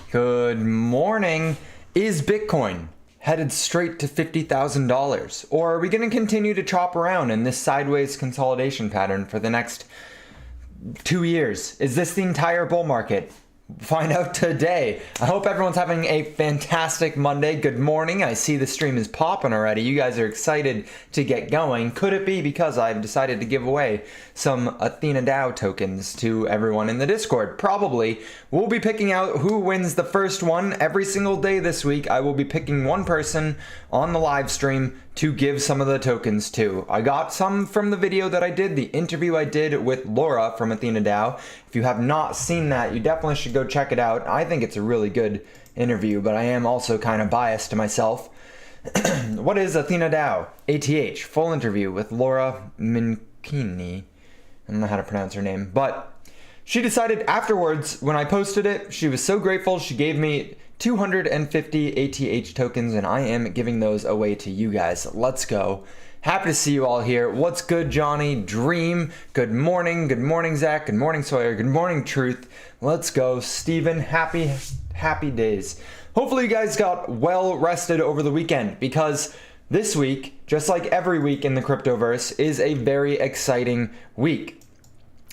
Good morning. Is Bitcoin headed straight to $50,000? Or are we going to continue to chop around in this sideways consolidation pattern for the next 2 years? Is this the entire bull market? Find out today. I hope everyone's having a fantastic Monday. Good morning. I see the stream is popping already. You guys are excited to get going. Could it be because I've decided to give away some Athena DAO tokens to everyone in the Discord? Probably. We'll be picking out who wins the first one every single day this week. I will be picking one person on the live stream to give some of the tokens to. I got some from the video that I did, the interview I did with Laura from Athena DAO. If you have not seen that, you definitely should go check it out. I think it's a really good interview, but I am also kind of biased to myself. What is Athena DAO? ATH, full interview with Laura Minkini. I don't know how to pronounce her name, but she decided afterwards, when I posted it, she was so grateful, she gave me 250 ATH tokens, and I am giving those away to you guys. Let's go. Happy to see you all here. What's good, Johnny? Dream. Good morning. Good morning, Zach. Good morning, Sawyer. Good morning, Truth. Let's go. Steven, happy days. Hopefully you guys got well rested over the weekend, because this week, just like every week in the cryptoverse, is a very exciting week.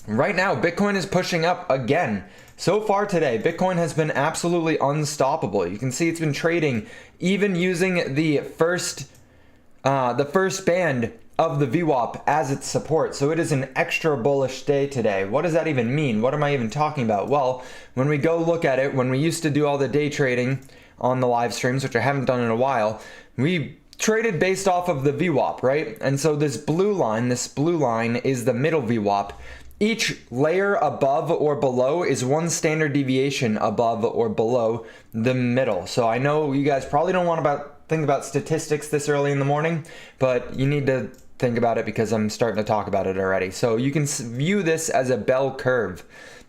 Right now, Bitcoin is pushing up again. So far today, Bitcoin has been absolutely unstoppable. You can see it's been trading even using the first band of the VWAP as its support. So it is an extra bullish day today. What does that even mean? What am I even talking about? Well, when we go look at it, when we used to do all the day trading on the live streams, which I haven't done in a while, we traded based off of the VWAP, right? And so this blue line is the middle VWAP. Each layer above or below is one standard deviation above or below the middle. So I know you guys probably don't want to think about statistics this early in the morning, but you need to think about it because I'm starting to talk about it already. So you can view this as a bell curve,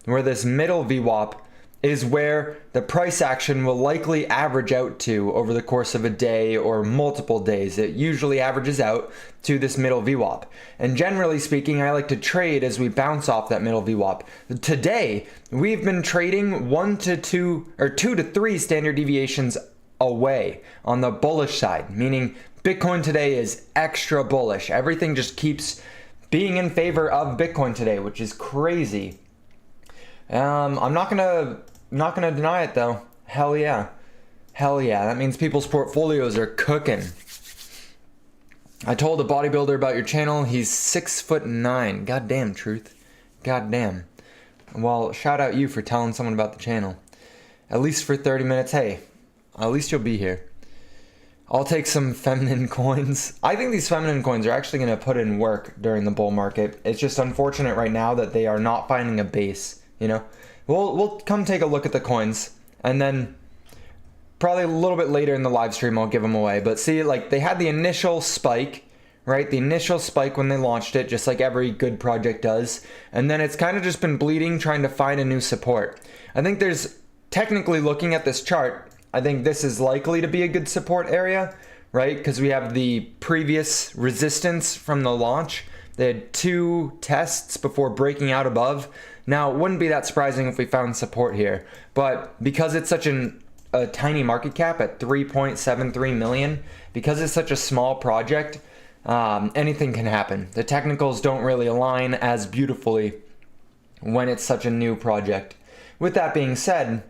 where this middle VWAP is where the price action will likely average out to over the course of a day or multiple days. It usually averages out to this middle VWAP. And generally speaking, I like to trade as we bounce off that middle VWAP. Today, we've been trading 1 to 2 or 2 to 3 standard deviations away on the bullish side, meaning Bitcoin today is extra bullish. Everything just keeps being in favor of Bitcoin today, which is crazy. I'm not gonna deny it though. Hell yeah. That means people's portfolios are cooking. I told a bodybuilder about your channel. He's 6'9". Goddamn, Truth. Goddamn. Well, shout out you for telling someone about the channel. At least for 30 minutes. Hey, at least you'll be here. I'll take some feminine coins. I think these feminine coins are actually going to put in work during the bull market. It's just unfortunate right now that they are not finding a base, you know? We'll come take a look at the coins, and then probably a little bit later in the live stream I'll give them away. But see, like, they had the initial spike, right? The initial spike when they launched it, just like every good project does. And then it's kind of just been bleeding, trying to find a new support. I think there's, technically looking at this chart, I think this is likely to be a good support area, right? Because we have the previous resistance from the launch. They had 2 tests before breaking out above. Now, it wouldn't be that surprising if we found support here, but because it's such a tiny market cap at 3.73 million, because it's such a small project, anything can happen. The technicals don't really align as beautifully when it's such a new project. With that being said,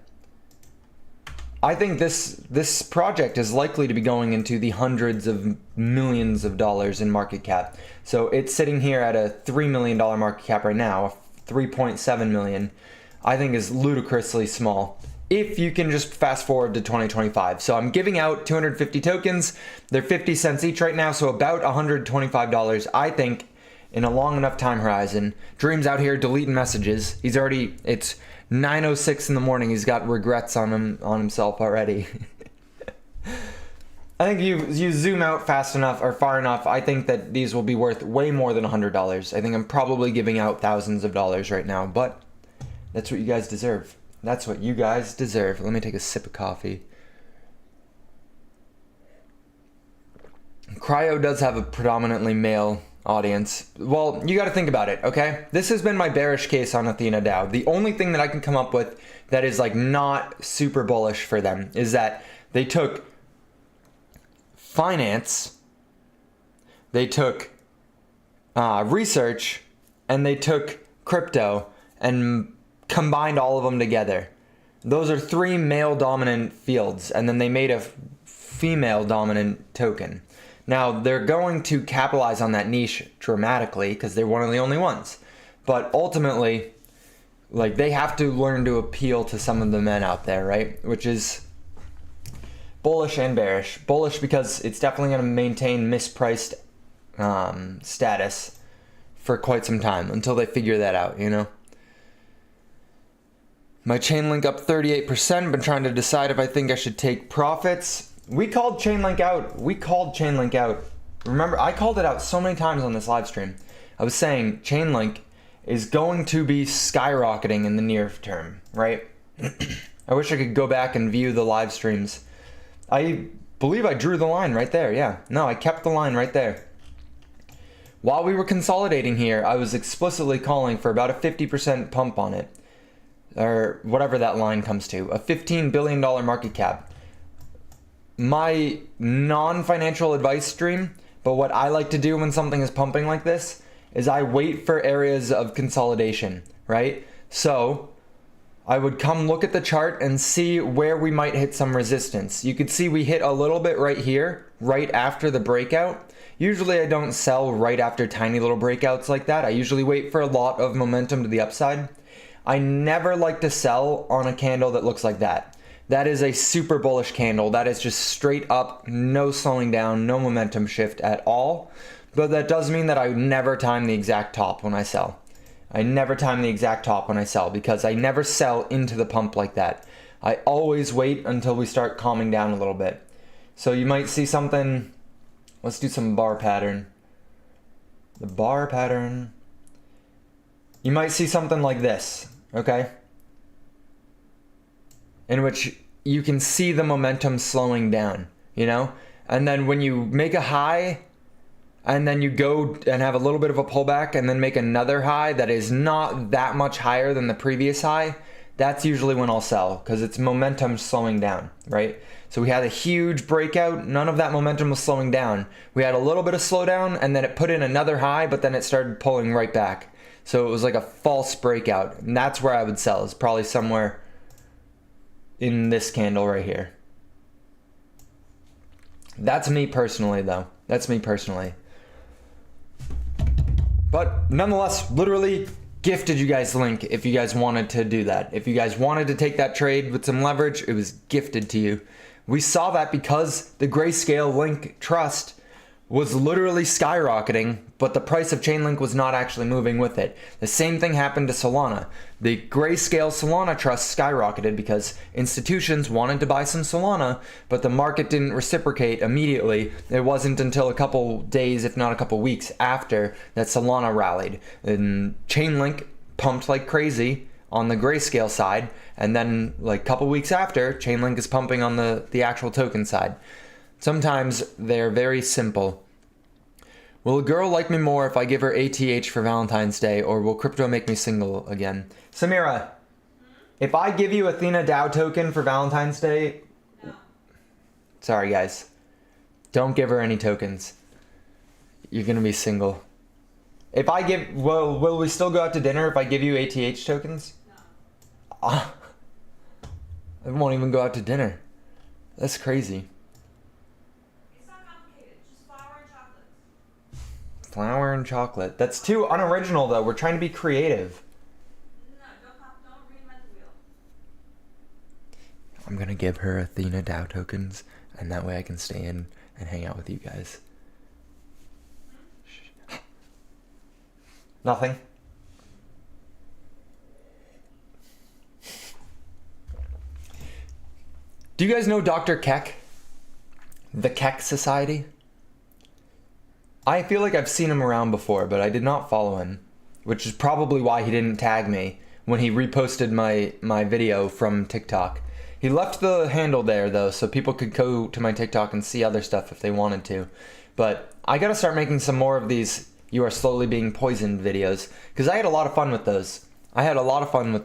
I think this project is likely to be going into the hundreds of millions of dollars in market cap. So it's sitting here at a $3 million market cap right now. 3.7 million, I think, is ludicrously small if you can just fast forward to 2025. So I'm giving out 250 tokens. They're 50 cents each right now, so about $125. I think in a long enough time horizon. Dream's out here deleting messages. It's 9:06 in the morning. He's got regrets on himself already. I think you zoom out fast enough or far enough, I think that these will be worth way more than $100. I think I'm probably giving out thousands of dollars right now, but that's what you guys deserve. That's what you guys deserve. Let me take a sip of coffee. Cryo does have a predominantly male audience. Well, you got to think about it, okay? This has been my bearish case on Athena DAO. The only thing that I can come up with that is like not super bullish for them is that they took finance, they took research, and they took crypto and combined all of them together. Those are 3 male dominant fields, and then they made a female dominant token. Now, they're going to capitalize on that niche dramatically because they're one of the only ones. But ultimately, like, they have to learn to appeal to some of the men out there, right? Which is bullish and bearish. Bullish because it's definitely going to maintain mispriced status for quite some time until they figure that out, you know? My Chainlink up 38%, been trying to decide if I think I should take profits. We called Chainlink out. Remember, I called it out so many times on this live stream. I was saying Chainlink is going to be skyrocketing in the near term, right? I wish I could go back and view the live streams. I believe I drew the line right there, yeah. No, I kept the line right there. While we were consolidating here, I was explicitly calling for about a 50% pump on it. Or whatever that line comes to. A $15 billion market cap. My non-financial advice stream, but what I like to do when something is pumping like this is I wait for areas of consolidation, right? So I would come look at the chart and see where we might hit some resistance. You could see we hit a little bit right here, right after the breakout. Usually I don't sell right after tiny little breakouts like that. I usually wait for a lot of momentum to the upside. I never like to sell on a candle that looks like that. That is a super bullish candle. That is just straight up, no slowing down, no momentum shift at all. But that does mean that I never time the exact top when I sell. I never time the exact top when I sell because I never sell into the pump like that. I always wait until we start calming down a little bit. So you might see something, let's do some bar pattern. The bar pattern. You might see something like this, okay? In which you can see the momentum slowing down, you know? And then when you make a high, and then you go and have a little bit of a pullback, and then make another high that is not that much higher than the previous high, that's usually when I'll sell, because it's momentum slowing down, right? So we had a huge breakout, none of that momentum was slowing down. We had a little bit of slowdown, and then it put in another high, but then it started pulling right back. So it was like a false breakout, and that's where I would sell, is probably somewhere in this candle right here. That's me personally, though. That's me personally. But nonetheless, literally gifted you guys the link if you guys wanted to do that. If you guys wanted to take that trade with some leverage, it was gifted to you. We saw that because the Grayscale Link Trust was literally skyrocketing, but the price of Chainlink was not actually moving with it. The same thing happened to Solana. The Grayscale Solana Trust skyrocketed because institutions wanted to buy some Solana, but the market didn't reciprocate immediately. It wasn't until a couple days, if not a couple weeks after, that Solana rallied. And Chainlink pumped like crazy on the Grayscale side, and then like a couple weeks after, Chainlink is pumping on the actual token side. Sometimes they're very simple. Will a girl like me more if I give her ATH for Valentine's Day, or will crypto make me single again? Samira, if I give you Athena DAO token for Valentine's Day... No. Sorry, guys. Don't give her any tokens. You're going to be single. If I give... Will we still go out to dinner if I give you ATH tokens? No. I won't even go out to dinner. That's crazy. Flour and chocolate. That's too unoriginal, though. We're trying to be creative. No, don't reinvent the wheel. I'm gonna give her Athena DAO tokens, and that way I can stay in and hang out with you guys. Nothing. Do you guys know Dr. Keck? The Keck Society? I feel like I've seen him around before, but I did not follow him, which is probably why he didn't tag me when he reposted my video from TikTok. He left the handle there, though, so people could go to my TikTok and see other stuff if they wanted to. But I gotta start making some more of these "You are slowly being poisoned" videos, because I had a lot of fun with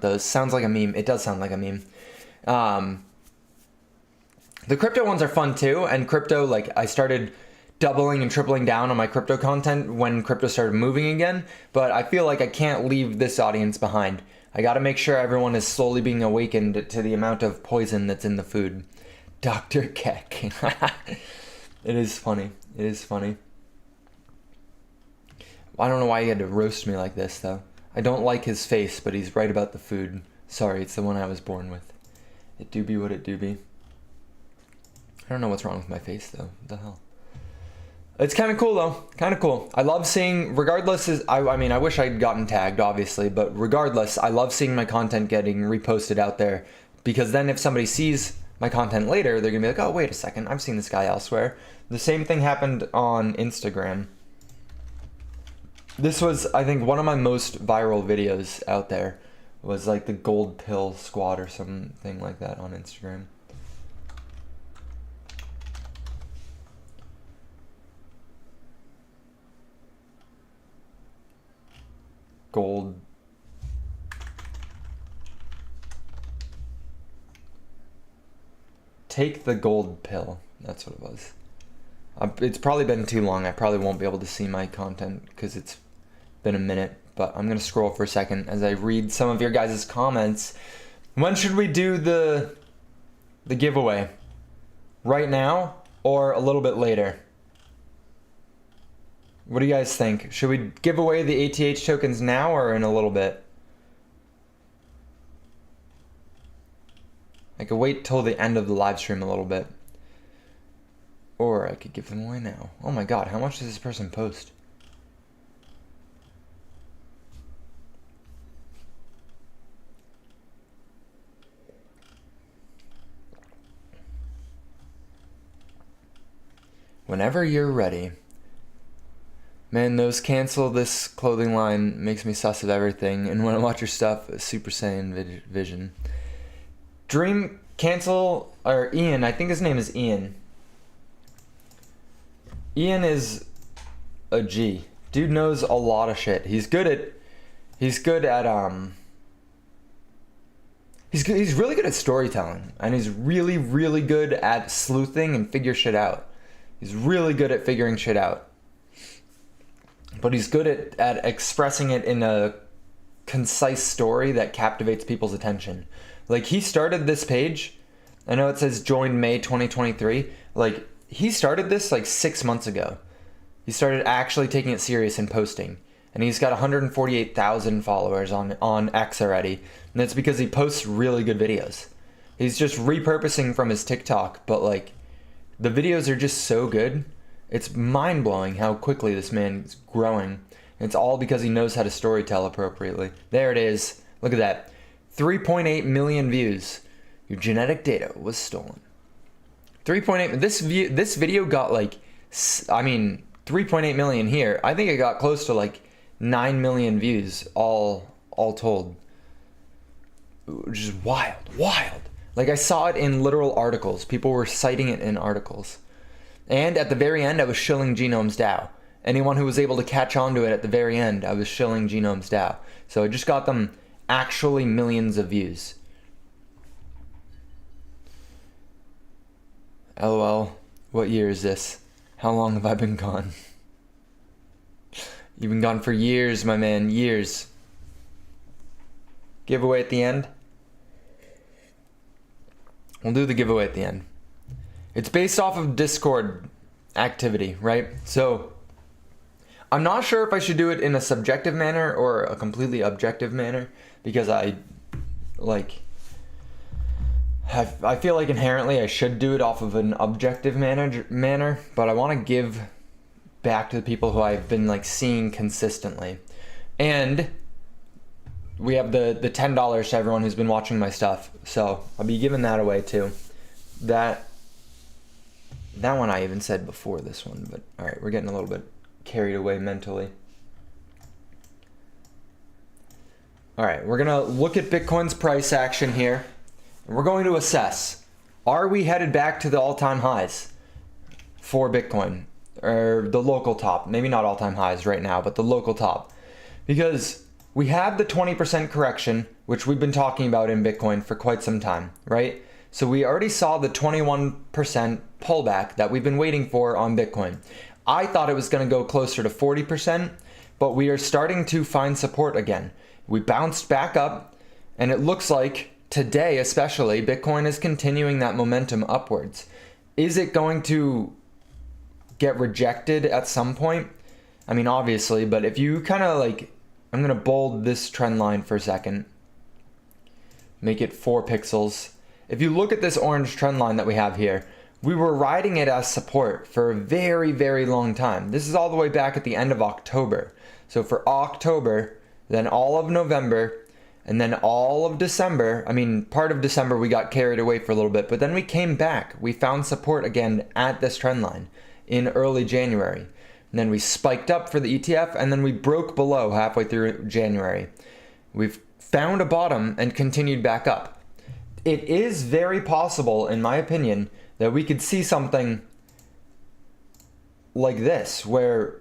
those. Sounds like a meme. It does sound like a meme. The crypto ones are fun too, and crypto, like, I started doubling and tripling down on my crypto content when crypto started moving again, but I feel like I can't leave this audience behind. I gotta make sure everyone is slowly being awakened to the amount of poison that's in the food. Dr. Keck. It is funny. It is funny. I don't know why he had to roast me like this, though. I don't like his face, but he's right about the food. Sorry, it's the one I was born with. It do be what it do be. I don't know what's wrong with my face, though. What the hell? It's kind of cool, though. Kind of cool. I love seeing, regardless, I mean, I wish I'd gotten tagged, obviously, but regardless, I love seeing my content getting reposted out there, because then if somebody sees my content later, they're going to be like, oh, wait a second, I've seen this guy elsewhere. The same thing happened on Instagram. This was, I think, one of my most viral videos out there, was like the gold pill squad or something like that on Instagram. Gold. Take the gold pill. That's what it was. It's probably been too long. I probably won't be able to see my content because it's been a minute. But I'm going to scroll for a second as I read some of your guys' comments. When should we do the giveaway? Right now or a little bit later? What do you guys think? Should we give away the ATH tokens now or in a little bit? I could wait till the end of the live stream a little bit. Or I could give them away now. Oh my god, how much does this person post? Whenever you're ready. Man, those cancel this clothing line makes me sus of everything. And when I watch your stuff, Super Saiyan Vision. Dream cancel, or Ian, I think his name is Ian. Ian is a G. Dude knows a lot of shit. He's good at he's really good at storytelling, and he's really, really good at sleuthing and figure shit out. He's really good at figuring shit out. But he's good at expressing it in a concise story that captivates people's attention. Like, he started this page. I know it says joined May 2023. Like, he started this like 6 months ago. He started actually taking it serious and posting. And he's got 148,000 followers on X already. And it's because he posts really good videos. He's just repurposing from his TikTok. But, like, the videos are just so good. It's mind-blowing how quickly this man is growing. It's all because he knows how to storytell appropriately. There it is. Look at that. 3.8 million views. Your genetic data was stolen. 3.8. This video got like, 3.8 million here. I think it got close to like 9 million views all told. Which is wild. Like, I saw it in literal articles. People were citing it in articles. And at the very end, I was shilling Genomes DAO. Anyone who was able to catch on to it at the very end, I was shilling Genomes DAO. So I just got them actually millions of views. LOL, what year is this? How long have I been gone? You've been gone for years, my man, years. Giveaway at the end? We'll do the giveaway at the end. It's based off of Discord activity, right? So I'm not sure if I should do it in a subjective manner or a completely objective manner, because I feel like inherently I should do it off of an objective manner, but I want to give back to the people who I've been like seeing consistently. And we have the $10 to everyone who's been watching my stuff, so I'll be giving that away too. That one I even said before this one, but alright, we're getting a little bit carried away mentally. Alright, we're gonna look at Bitcoin's price action here, and we're going to assess, are we headed back to the all-time highs for Bitcoin? or the local top, maybe not all-time highs right now, but the local top. Because we have the 20% correction, which we've been talking about in Bitcoin for quite some time, right? So we already saw the 21% pullback that we've been waiting for on Bitcoin. I thought it was going to go closer to 40%, but we are starting to find support again. We bounced back up, and it looks like today especially, Bitcoin is continuing that momentum upwards. Is it going to get rejected at some point? I mean, obviously, but if you kind of like, I'm going to bold this trend line for a second, make it 4 pixels. If you look at this orange trend line that we have here, we were riding it as support for a very, very long time. This is all the way back at the end of October. So for October, then all of November, and then all of December, I mean, part of December we got carried away for a little bit, but then we came back. We found support again at this trend line in early January. And then we spiked up for the ETF, and then we broke below halfway through January. We've found a bottom and continued back up. It is very possible, in my opinion, that we could see something like this, where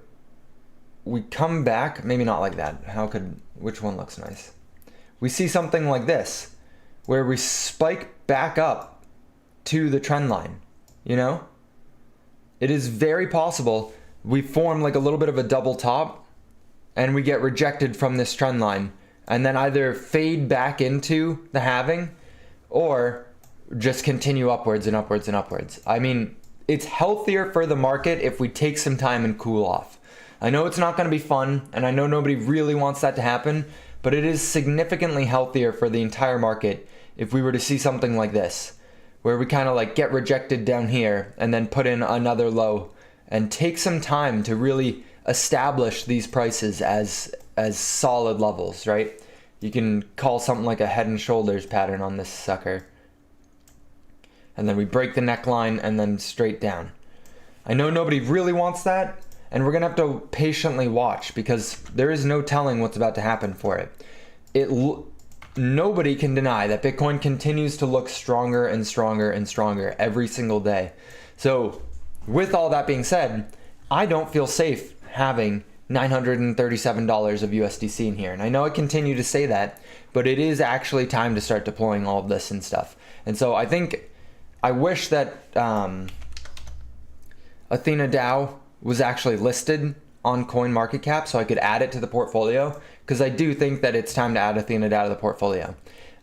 we come back, maybe not like that. Which one looks nice? We see something like this, where we spike back up to the trend line, you know? It is very possible we form like a little bit of a double top, and we get rejected from this trend line, and then either fade back into the halving, or just continue upwards and upwards and upwards. I mean, it's healthier for the market if we take some time and cool off. I know it's not going to be fun, and I know nobody really wants that to happen, but it is significantly healthier for the entire market if we were to see something like this, where we kind of like get rejected down here and then put in another low and take some time to really establish these prices as solid levels, right? You can call something like a head and shoulders pattern on this sucker. And then we break the neckline and then straight down. I know nobody really wants that, and we're going to have to patiently watch because there is no telling what's about to happen for it. Nobody can deny that Bitcoin continues to look stronger and stronger and stronger every single day. So with all that being said, I don't feel safe having $937 of USDC in here. And I know I continue to say that, but it is actually time to start deploying all of this and stuff. And so I wish that Athena DAO was actually listed on CoinMarketCap so I could add it to the portfolio, because I do think that it's time to add Athena DAO to the portfolio.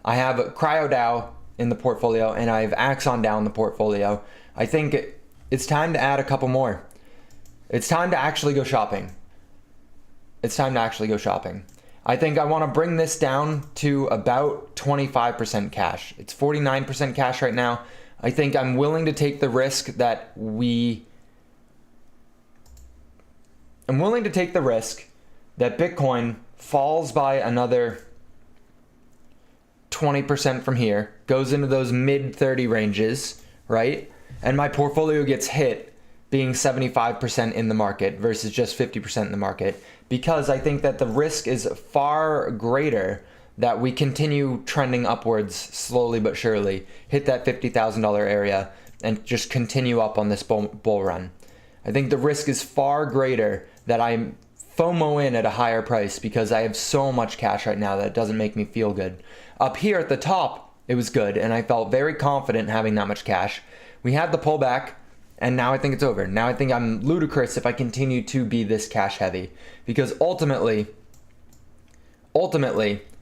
I have CryoDAO in the portfolio, and I have Axon DAO in the portfolio. I think it's time to add a couple more. It's time to actually go shopping. I think I want to bring this down to about 25% cash. It's 49% cash right now. I think I'm willing to take the risk that Bitcoin falls by another 20% from here, goes into those mid 30 ranges, right? And my portfolio gets hit being 75% in the market versus just 50% in the market, because I think that the risk is far greater that we continue trending upwards slowly but surely, hit that $50,000 area, and just continue up on this bull run. I think the risk is far greater that I FOMO in at a higher price because I have so much cash right now that it doesn't make me feel good. Up here at the top, it was good, and I felt very confident having that much cash. We had the pullback, and now I think it's over. Now I think I'm ludicrous if I continue to be this cash heavy, because ultimately,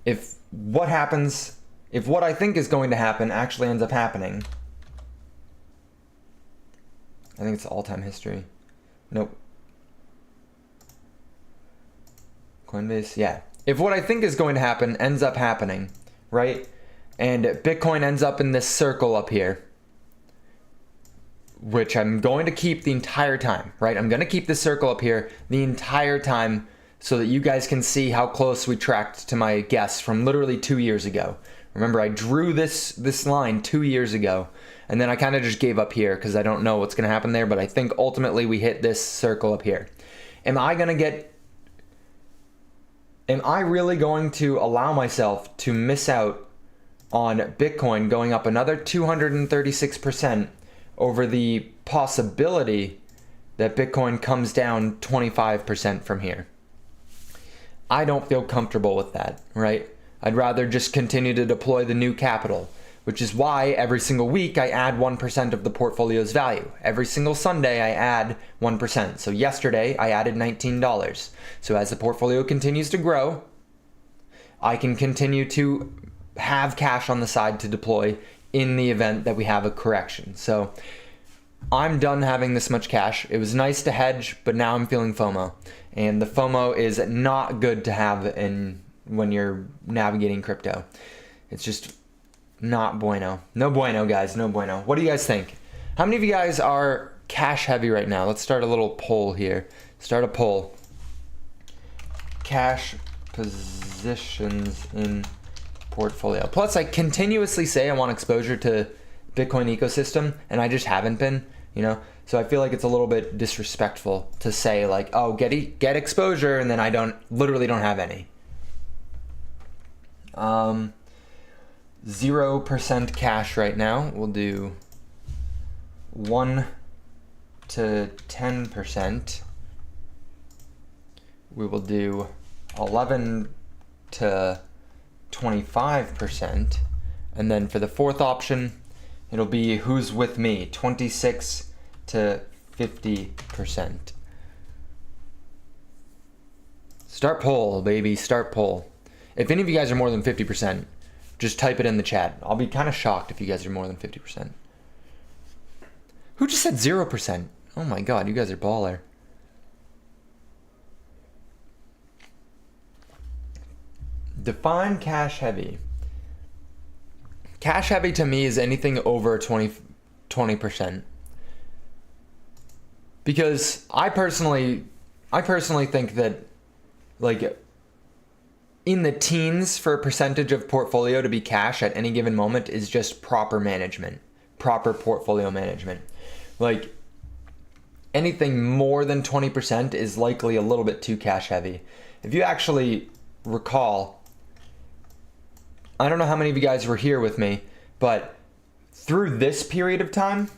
if what I think is going to happen actually ends up happening, I think it's all-time history. Nope. Coinbase, yeah. If what I think is going to happen ends up happening, right? And Bitcoin ends up in this circle up here, which I'm going to keep the entire time, right? I'm going to keep this circle up here the entire time so that you guys can see how close we tracked to my guess from literally 2 years ago. Remember, I drew this line 2 years ago, and then I kind of just gave up here because I don't know what's going to happen there, but I think ultimately we hit this circle up here. Am I really going to allow myself to miss out on Bitcoin going up another 236% over the possibility that Bitcoin comes down 25% from here. I don't feel comfortable with that, right? I'd rather just continue to deploy the new capital, which is why every single week I add 1% of the portfolio's value. Every single Sunday I add 1%. So yesterday I added $19. So as the portfolio continues to grow, I can continue to have cash on the side to deploy in the event that we have a correction. So I'm done having this much cash. It was nice to hedge, but now I'm feeling FOMO. And the FOMO is not good to have when you're navigating crypto. It's just not bueno. No bueno, guys. No bueno. What do you guys think? How many of you guys are cash heavy right now? Let's start a little poll here. Start a poll. Cash positions in portfolio. Plus, I continuously say I want exposure to Bitcoin ecosystem, and I just haven't been, So I feel like it's a little bit disrespectful to say like, oh, get exposure, and then I literally don't have any. 0% cash right now. We'll do 1 to 10%. We will do 11 to 25%. And then for the fourth option, it'll be who's with me, 26 to 50%. Start poll, baby, start poll. If any of you guys are more than 50%, just type it in the chat. I'll be kind of shocked if you guys are more than 50%. Who just said 0%? Oh my god, you guys are baller. Define cash heavy. Cash heavy to me is anything over 20%. Because I personally think that like in the teens for a percentage of portfolio to be cash at any given moment is just proper management, proper portfolio management. Like anything more than 20% is likely a little bit too cash heavy. If you actually recall, I don't know how many of you guys were here with me, but through this period of time,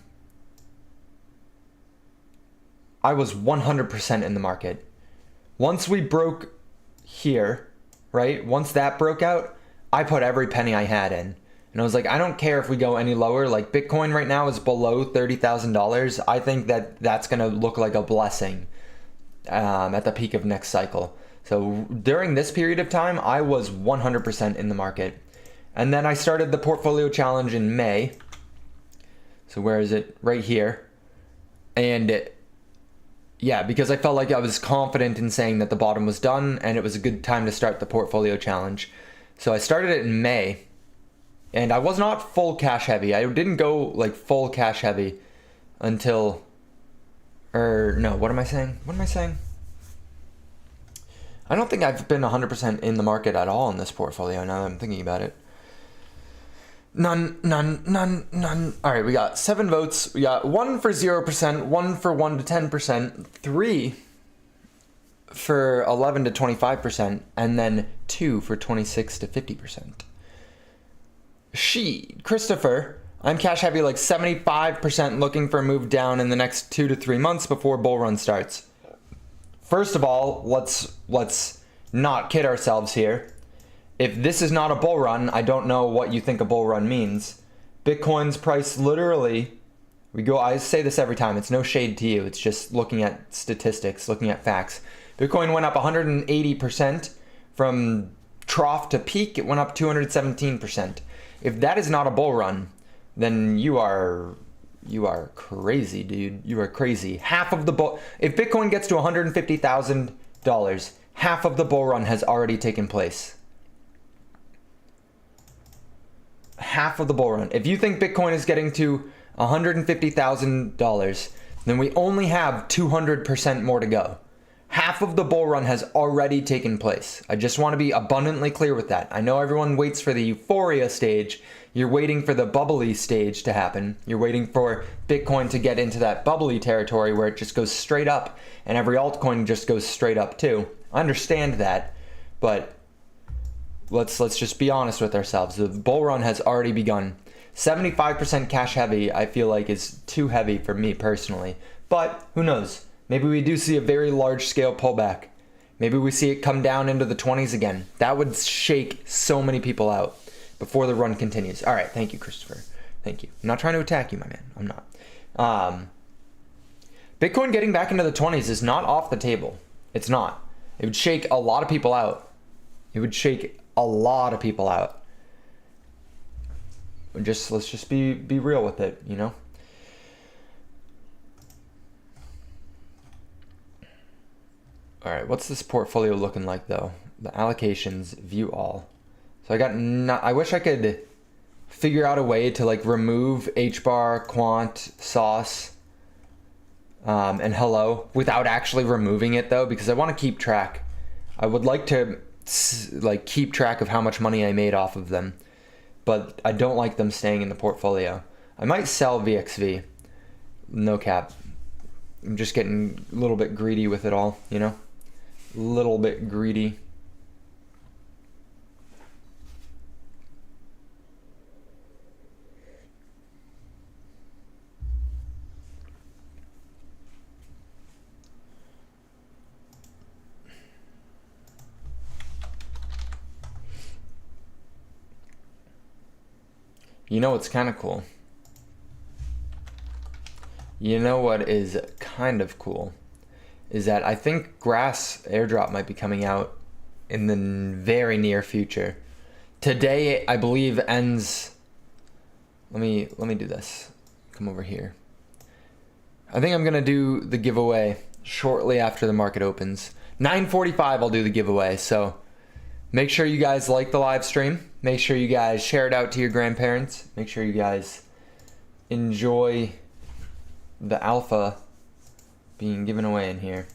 I was 100% in the market. Once we broke here, right? Once that broke out, I put every penny I had in. And I was like, I don't care if we go any lower. Like Bitcoin right now is below $30,000. I think that that's going to look like a blessing at the peak of next cycle. So during this period of time, I was 100% in the market. And then I started the portfolio challenge in May. So where is it? Right here. And yeah, because I felt like I was confident in saying that the bottom was done and it was a good time to start the portfolio challenge. So I started it in May, and I was not full cash heavy. I didn't go like full cash heavy until, what am I saying? I don't think I've been 100% in the market at all in this portfolio now that I'm thinking about it. None. All right, we got 7 votes. We got 1 for 0%, 1 for 1 to 10%, 3 for 11 to 25%, and then 2 for 26 to 50%. Christopher, I'm cash heavy like 75% looking for a move down in the next 2 to 3 months before bull run starts. First of all, let's not kid ourselves here. If this is not a bull run, I don't know what you think a bull run means. Bitcoin's price literally, I say this every time, it's no shade to you, it's just looking at statistics, looking at facts. Bitcoin went up 180% from trough to peak, it went up 217%. If that is not a bull run, then you are crazy, dude. You are crazy. If Bitcoin gets to $150,000, half of the bull run has already taken place. Half of the bull run. If you think Bitcoin is getting to $150,000, then we only have 200% more to go. Half of the bull run has already taken place. I just want to be abundantly clear with that. I know everyone waits for the euphoria stage. You're waiting for the bubbly stage to happen. You're waiting for Bitcoin to get into that bubbly territory where it just goes straight up and every altcoin just goes straight up too. I understand that, but let's just be honest with ourselves. The bull run has already begun. 75% cash heavy, I feel like, is too heavy for me personally. But who knows? Maybe we do see a very large scale pullback. Maybe we see it come down into the 20s again. That would shake so many people out before the run continues. All right, thank you, Christopher. Thank you. I'm not trying to attack you, my man. I'm not. Bitcoin getting back into the 20s is not off the table. It's not. It would shake a lot of people out. It would shake a lot of people out. Let's just be real with it, you know? All right, what's this portfolio looking like though? The allocations, view all. So I wish I could figure out a way to like remove HBAR, Quant, Sauce, and Hello without actually removing it though, because I want to keep track. I would like to like keep track of how much money I made off of them, but I don't like them staying in the portfolio. I might sell VXV, no cap. I'm just getting a little bit greedy with it all, you know? A little bit greedy. You know what's kind of cool? You know what is kind of cool? Is that I think Grass airdrop might be coming out in the very near future. Today, I believe, ends... Let me do this. Come over here. I think I'm going to do the giveaway shortly after the market opens. 9:45 I'll do the giveaway, so make sure you guys like the live stream. Make sure you guys share it out to your grandparents. Make sure you guys enjoy the alpha being given away in here.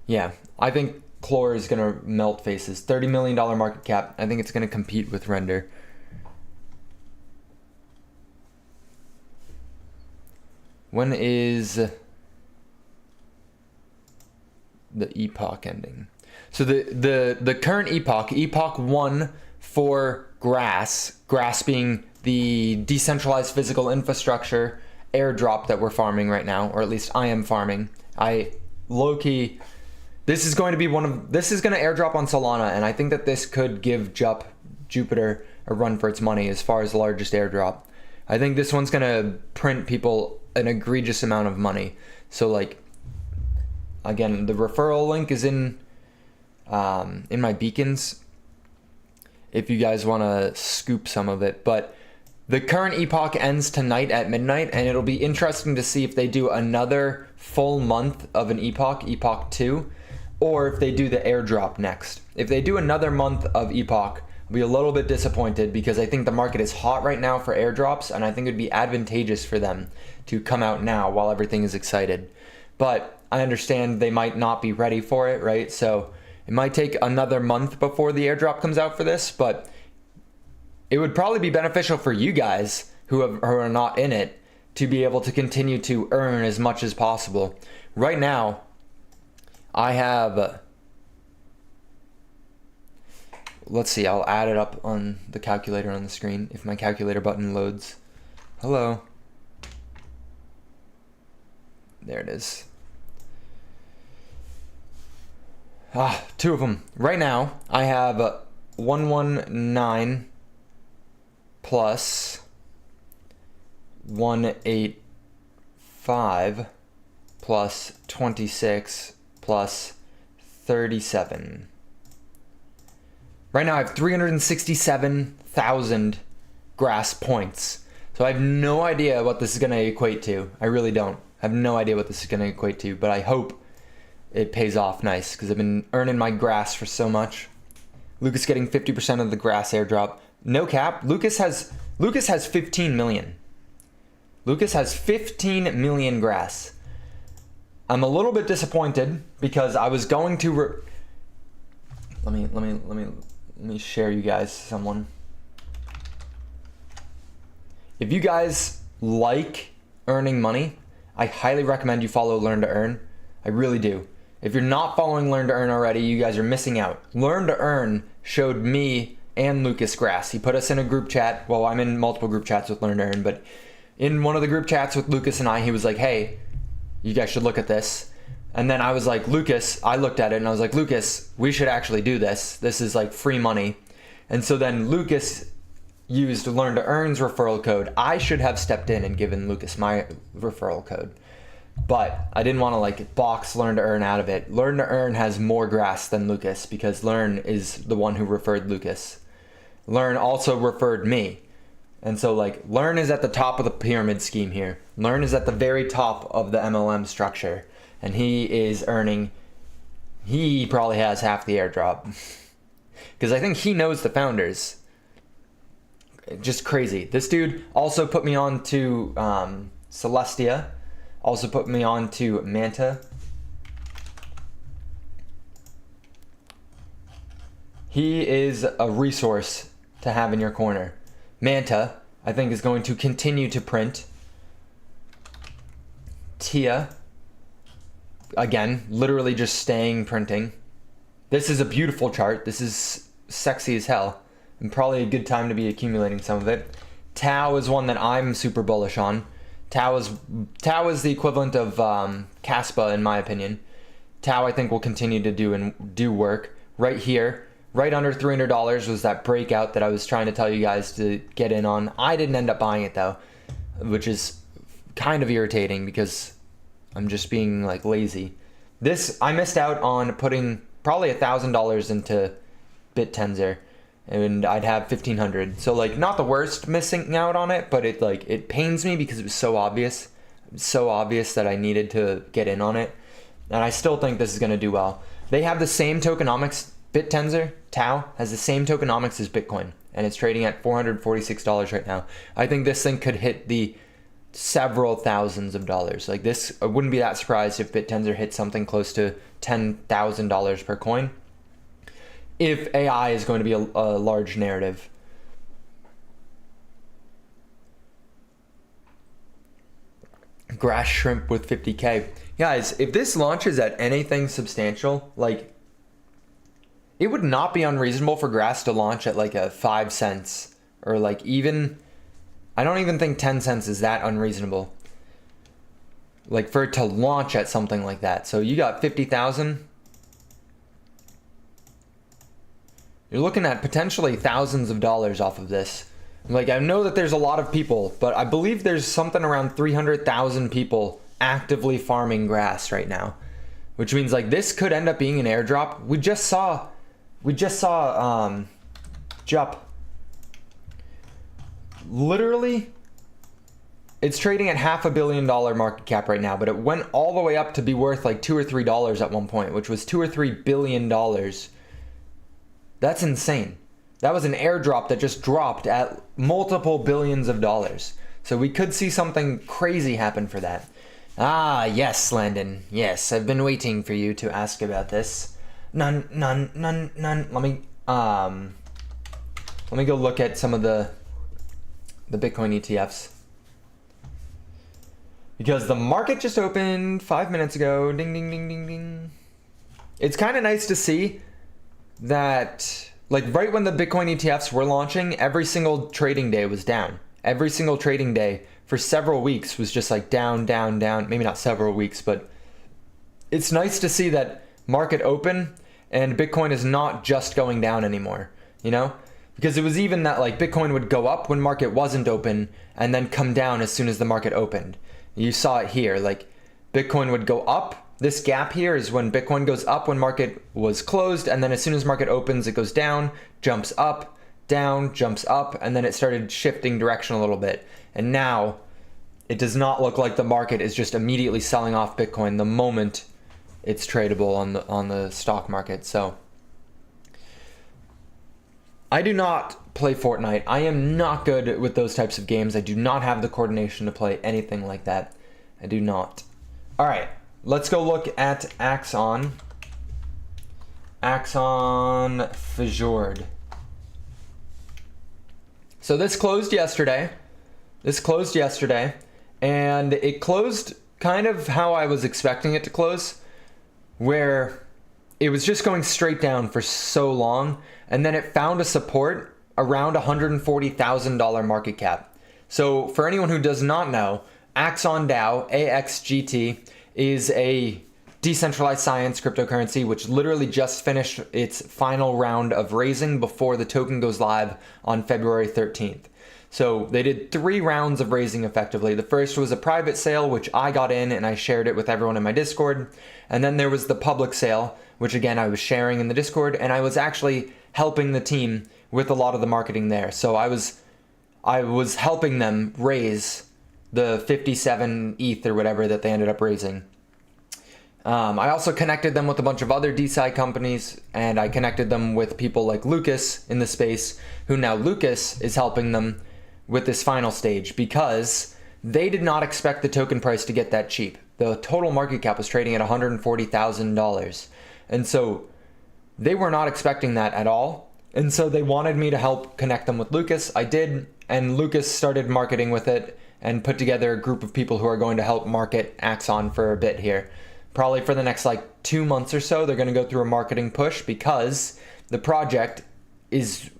Yeah, I think Clore is going to melt faces. $30 million market cap. I think it's going to compete with Render. When is the epoch ending? So the current epoch 1 for Grass being the decentralized physical infrastructure airdrop that we're farming right now, or at least I am farming. Low-key, this is going to airdrop on Solana, and I think that this could give Jupiter a run for its money as far as the largest airdrop. I think this one's gonna print people an egregious amount of money. So like, again, the referral link is in my beacons if you guys want to scoop some of it. But the current epoch ends tonight at midnight, and it'll be interesting to see if they do another full month of an epoch 2, or if they do the airdrop next. If they do another month of epoch, I'll be a little bit disappointed, because I think the market is hot right now for airdrops, and I think it'd be advantageous for them to come out now while everything is excited. But I understand they might not be ready for it, right? So it might take another month before the airdrop comes out for this, but it would probably be beneficial for you guys who are not in it to be able to continue to earn as much as possible. Right now, I have... let's see, I'll add it up on the calculator on the screen if my calculator button loads. Hello. There it is. Two of them. Right now, I have 119 plus 185 plus 26 plus 37. Right now I have 367,000 Grass points. So I have no idea what this is going to equate to. I really don't. I have no idea what this is going to equate to, but I hope it pays off nice, because I've been earning my Grass for so much. Lucas getting 50% of the Grass airdrop. No cap. Lucas has 15 million. Lucas has 15 million Grass. I'm a little bit disappointed because I was going to let me share you guys someone. If you guys like earning money, I highly recommend you follow Learn to Earn. I really do. If you're not following Learn to Earn already, you guys are missing out. Learn to Earn showed me and Lucas Grass. He put us in a group chat. Well, I'm in multiple group chats with Learn to Earn, but in one of the group chats with Lucas and I, he was like, hey, You guys should look at this. And then I was like, Lucas, I looked at it and I was like, Lucas, we should actually do this. This is like free money. And so then Lucas used Learn to Earn's referral code. I should have stepped in and given Lucas my referral code. But I didn't want to like box Learn to Earn out of it. Learn to Earn has more grass than Lucas because Learn is the one who referred Lucas. Learn also referred me. And so like Learn is at the top of the pyramid scheme here. Learn is at the very top of the MLM structure. And he probably has half the airdrop. Because I think he knows the founders. Just crazy. This dude also put me on to Celestia. Also put me on to Manta. He is a resource to have in your corner. Manta, I think, is going to continue to print. Tia, again, literally just staying printing. This is a beautiful chart. This is sexy as hell. And probably a good time to be accumulating some of it. Tau is one that I'm super bullish on. Tau is the equivalent of Caspa in my opinion. Tau I think will continue to do work. Right here, right under $300 was that breakout that I was trying to tell you guys to get in on. I didn't end up buying it though, which is kind of irritating because I'm just being like lazy. This, I missed out on putting probably $1,000 into BitTensor and I'd have 1,500. So like not the worst missing out on it, but it pains me because it was so obvious. So obvious that I needed to get in on it. And I still think this is going to do well. They have the same tokenomics. BitTensor, Tau, has the same tokenomics as Bitcoin. And it's trading at $446 right now. I think this thing could hit the several thousands of dollars. Like this, I wouldn't be that surprised if BitTensor hit something close to $10,000 per coin. If AI is going to be a large narrative. Grass shrimp with 50K. Guys, if this launches at anything substantial, like it would not be unreasonable for grass to launch at like a 5 cents or like even, I don't even think 10 cents is that unreasonable. Like for it to launch at something like that. So you got 50,000. You're looking at potentially thousands of dollars off of this. Like I know that there's a lot of people, but I believe there's something around 300,000 people actively farming grass right now, which means like this could end up being an airdrop. We just saw Jup. Literally, it's trading at $500 million market cap right now, but it went all the way up to be worth like $2 or $3 at one point, which was $2 or $3 billion. That's insane. That was an airdrop that just dropped at multiple billions of dollars. So we could see something crazy happen for that. Ah, yes, Landon. Yes, I've been waiting for you to ask about this. None. Let me go look at some of the Bitcoin ETFs. Because the market just opened 5 minutes ago. Ding, ding, ding, ding, ding. It's kind of nice to see that, like, right when the Bitcoin ETFs were launching, every single trading day was down. Every single trading day for several weeks was just like down, down, down. Maybe not several weeks, but it's nice to see that market open and Bitcoin is not just going down anymore, you know? Because it was even that like Bitcoin would go up when market wasn't open and then come down as soon as the market opened. You saw it here, like Bitcoin would go up. This gap here is when Bitcoin goes up when market was closed, and then as soon as market opens, it goes down, jumps up, down, jumps up, and then it started shifting direction a little bit. And now it does not look like the market is just immediately selling off Bitcoin the moment it's tradable on the stock market. So I do not play Fortnite. I am not good with those types of games. I do not have the coordination to play anything like that. I do not. All right. Let's go look at Axon. Axon Fjord. So this closed yesterday. And it closed kind of how I was expecting it to close, where it was just going straight down for so long, and then it found a support around $140,000 market cap. So for anyone who does not know, Axon DAO, AXGT, is a decentralized science cryptocurrency, which literally just finished its final round of raising before the token goes live on February 13th. So they did 3 rounds of raising effectively. The first was a private sale, which I got in and I shared it with everyone in my Discord. And then there was the public sale, which again, I was sharing in the Discord, and I was actually helping the team with a lot of the marketing there. So I was helping them raise the 57 ETH or whatever that they ended up raising. I also connected them with a bunch of other DeSci companies, and I connected them with people like Lucas in the space, who now Lucas is helping them with this final stage because they did not expect the token price to get that cheap. The total market cap was trading at $140,000. And so they were not expecting that at all. And so they wanted me to help connect them with Lucas. I did, and Lucas started marketing with it and put together a group of people who are going to help market Axon for a bit here. Probably for the next 2 months or so, they're going to go through a marketing push because the project is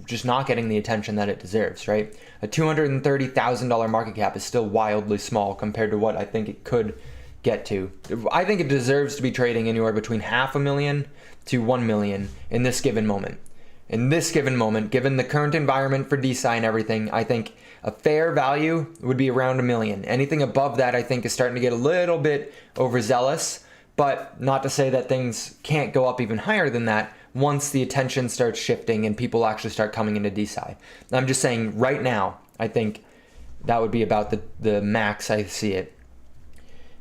just not getting the attention that it deserves, right? A $230,000 market cap is still wildly small compared to what I think it could get to. I think it deserves to be trading anywhere between $500,000 to $1 million in this given moment. In this given moment, given the current environment for DeSci and everything, I think a fair value would be around $1 million. Anything above that, I think, is starting to get a little bit overzealous, but not to say that things can't go up even higher than that once the attention starts shifting and people actually start coming into DeSci. I'm just saying right now, I think that would be about the max I see it.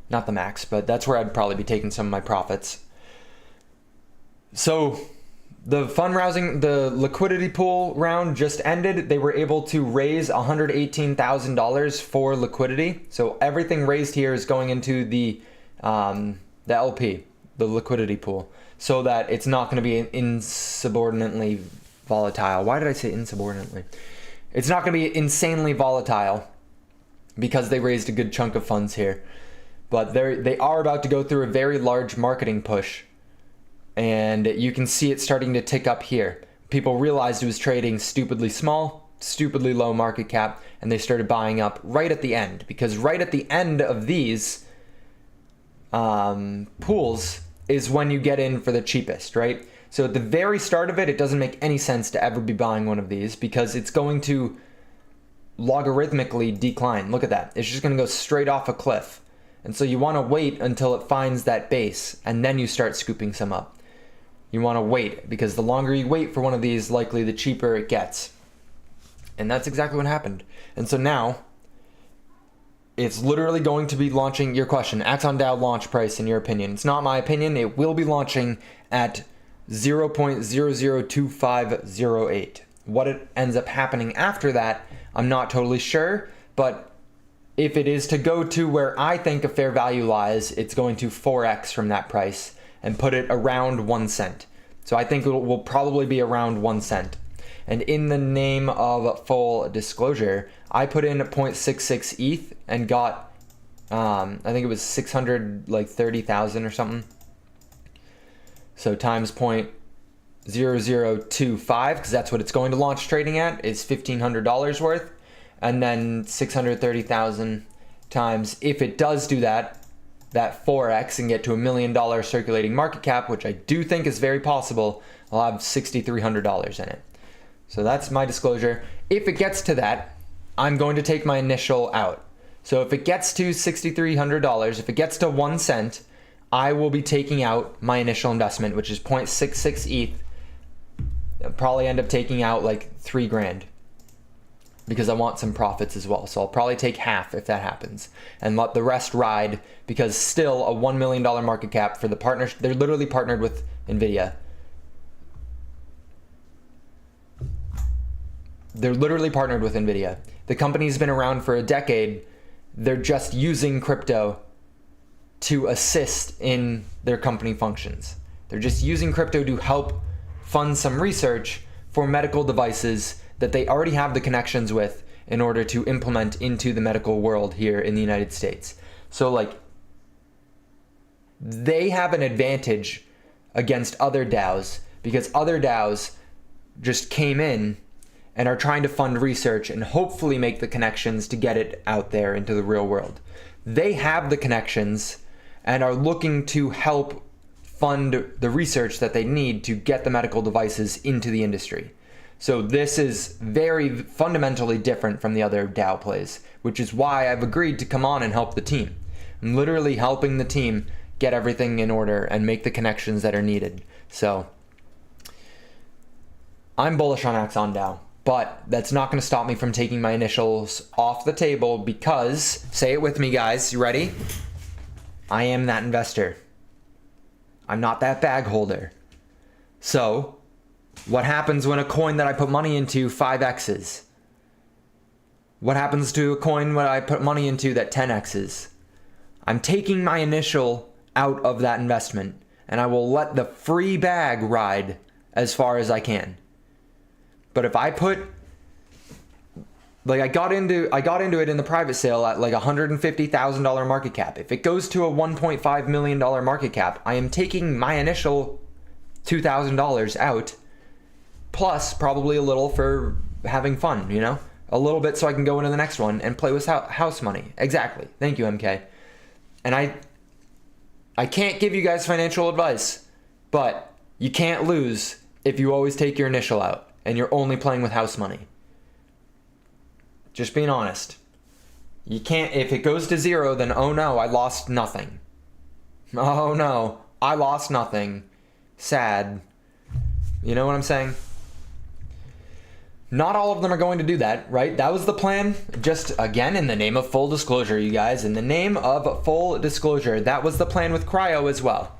Not the max, but that's where I'd probably be taking some of my profits. So the fundraising, the liquidity pool round just ended. They were able to raise $118,000 for liquidity. So everything raised here is going into the LP, the liquidity pool, so that it's not going to be insubordinately volatile. Why did I say insubordinately? It's not going to be insanely volatile because they raised a good chunk of funds here. But they are about to go through a very large marketing push. And you can see it starting to tick up here. People realized it was trading stupidly small, stupidly low market cap, and they started buying up right at the end. Because right at the end of these pools is when you get in for the cheapest, right? So at the very start of it, it doesn't make any sense to ever be buying one of these because it's going to logarithmically decline. Look at that. It's just going to go straight off a cliff. And so you want to wait until it finds that base, and then you start scooping some up. You want to wait, because the longer you wait for one of these, likely the cheaper it gets. And that's exactly what happened. And so now, it's literally going to be launching, your question, Axon DAO launch price in your opinion. It's not my opinion. It will be launching at 0.002508. What it ends up happening after that, I'm not totally sure, but if it is to go to where I think a fair value lies, it's going to 4x from that price and put it around 1 cent. So I think it will probably be around 1 cent. And in the name of full disclosure, I put in 0.66 ETH and got, I think it was 630,000 or something. So times 0.0025, because that's what it's going to launch trading at, is $1,500 worth. And then 630,000 times, if it does do that 4x and get to $1 million circulating market cap, which I do think is very possible, I'll have $6,300 in it. So that's my disclosure. If it gets to that, I'm going to take my initial out. So if it gets to $6,300, if it gets to 1 cent, I will be taking out my initial investment, which is 0.66 ETH. I'll probably end up taking out $3,000. Because I want some profits as well. So I'll probably take half if that happens and let the rest ride, because still a $1 million market cap for the partners. They're literally partnered with NVIDIA. The company's been around for a decade. They're just using crypto to assist in their company functions. They're just using crypto to help fund some research for medical devices that they already have the connections with in order to implement into the medical world here in the United States. So they have an advantage against other DAOs because other DAOs just came in and are trying to fund research and hopefully make the connections to get it out there into the real world. They have the connections and are looking to help fund the research that they need to get the medical devices into the industry. So this is very fundamentally different from the other DAO plays, which is why I've agreed to come on and help the team. I'm literally helping the team get everything in order and make the connections that are needed. So I'm bullish on Axon DAO, but that's not going to stop me from taking my initials off the table because, say it with me guys, you ready? I am that investor. I'm not that bag holder. So what happens when a coin that I put money into 5x's? What happens to a coin when I put money into that 10x's? I'm taking my initial out of that investment, and I will let the free bag ride as far as I can. But if I put, like I got into it in the private sale at like $150,000 market cap. If it goes to a $1.5 million market cap, I am taking my initial $2,000 out, plus probably a little for having fun, you know? A little bit so I can go into the next one and play with house money. Exactly. Thank you, MK. And I can't give you guys financial advice, but you can't lose if you always take your initial out and you're only playing with house money. Just being honest. You can't, if it goes to zero, then oh no, I lost nothing. Oh no, I lost nothing. Sad. You know what I'm saying? Not all of them are going to do that, right? That was the plan. Just again, in the name of full disclosure, you guys, in the name of full disclosure, that was the plan with Cryo as well.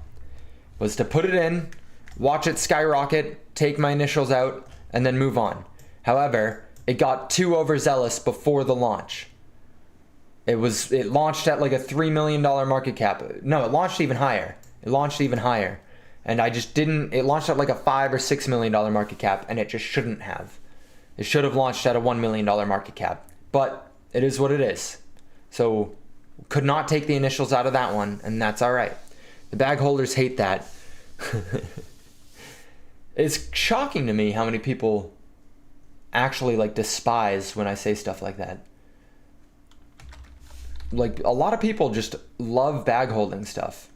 Was to put it in, watch it skyrocket, take my initials out, and then move on. However, it got too overzealous before the launch. It launched at like a $3 million market cap. No, it launched even higher. And I just didn't, it launched at like a $5 or $6 million market cap, and it just shouldn't have. It should have launched at a $1 million market cap, but it is what it is. So could not take the initials out of that one, and that's all right. The bag holders hate that. It's shocking to me how many people actually like despise when I say stuff like that. Like a lot of people just love bag holding stuff.